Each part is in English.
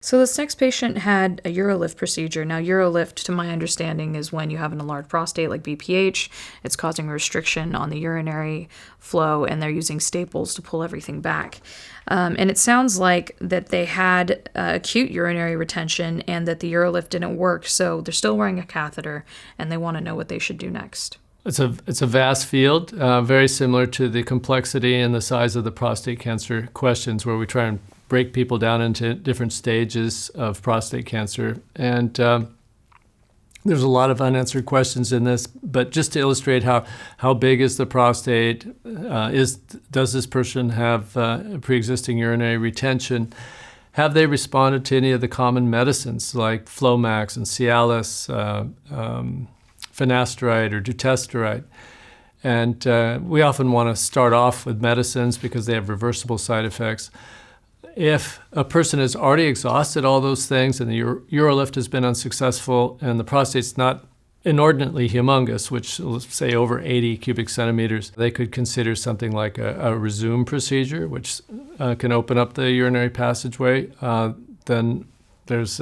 So this next patient had a Urolift procedure. Now, Urolift, to my understanding, is when you have an enlarged prostate like BPH. It's causing a restriction on the urinary flow, and they're using staples to pull everything back. And it sounds like that they had acute urinary retention and that the Urolift didn't work, so they're still wearing a catheter, and they want to know what they should do next. It's a vast field, very similar to the complexity and the size of the prostate cancer questions, where we try and break people down into different stages of prostate cancer. And there's a lot of unanswered questions in this, but just to illustrate how big is the prostate, does this person have pre-existing urinary retention? Have they responded to any of the common medicines like Flomax and Cialis, finasteride or dutasteride? And we often want to start off with medicines because they have reversible side effects. If a person has already exhausted all those things and the Urolift has been unsuccessful and the prostate's not inordinately humongous, which let's say over 80 cubic centimeters, they could consider something like a Rezum procedure, which can open up the urinary passageway. Then there's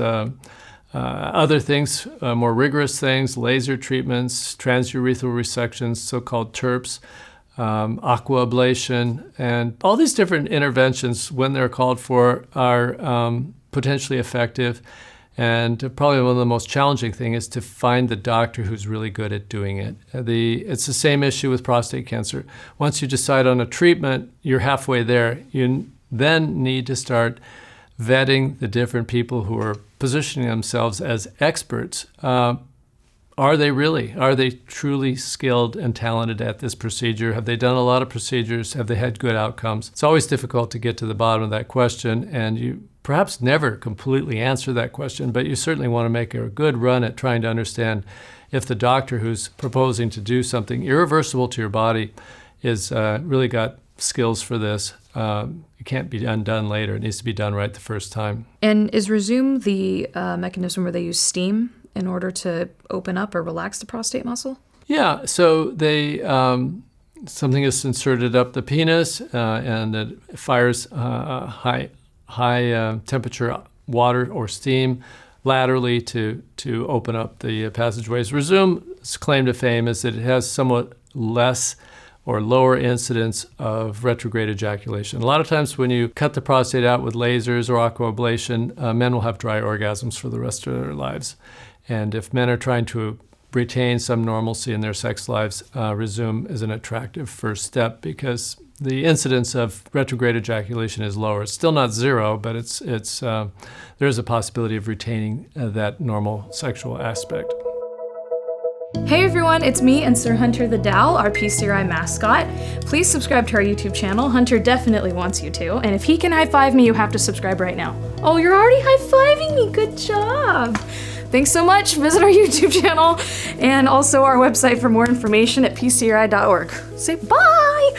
other things, more rigorous things, laser treatments, transurethral resections, so-called Turps, aqua ablation, and all these different interventions, when they're called for, are potentially effective. And probably one of the most challenging things is to find the doctor who's really good at doing it. It's the same issue with prostate cancer. Once you decide on a treatment, you're halfway there. You then need to start vetting the different people who are positioning themselves as experts. Are they truly skilled and talented at this procedure? Have they done a lot of procedures? Have they had good outcomes? It's always difficult to get to the bottom of that question, and you perhaps never completely answer that question, but you certainly want to make a good run at trying to understand if the doctor who's proposing to do something irreversible to your body is really got skills for this. It can't be undone later. It needs to be done right the first time. And is Rezum the mechanism where they use steam in order to open up or relax the prostate muscle? Yeah, so they something is inserted up the penis and it fires high temperature water or steam laterally to open up the passageways. Rezum's claim to fame is that it has somewhat less or lower incidence of retrograde ejaculation. A lot of times when you cut the prostate out with lasers or aquablation, men will have dry orgasms for the rest of their lives. And if men are trying to retain some normalcy in their sex lives, Rezum is an attractive first step because the incidence of retrograde ejaculation is lower. It's still not zero, but there's a possibility of retaining that normal sexual aspect. Hey everyone, it's me and Sir Hunter the Dow, our PCRI mascot. Please subscribe to our YouTube channel. Hunter definitely wants you to, and if he can high-five me, you have to subscribe right now. Oh, you're already high-fiving me, good job! Thanks so much. Visit our YouTube channel and also our website for more information at PCRI.org. Say bye!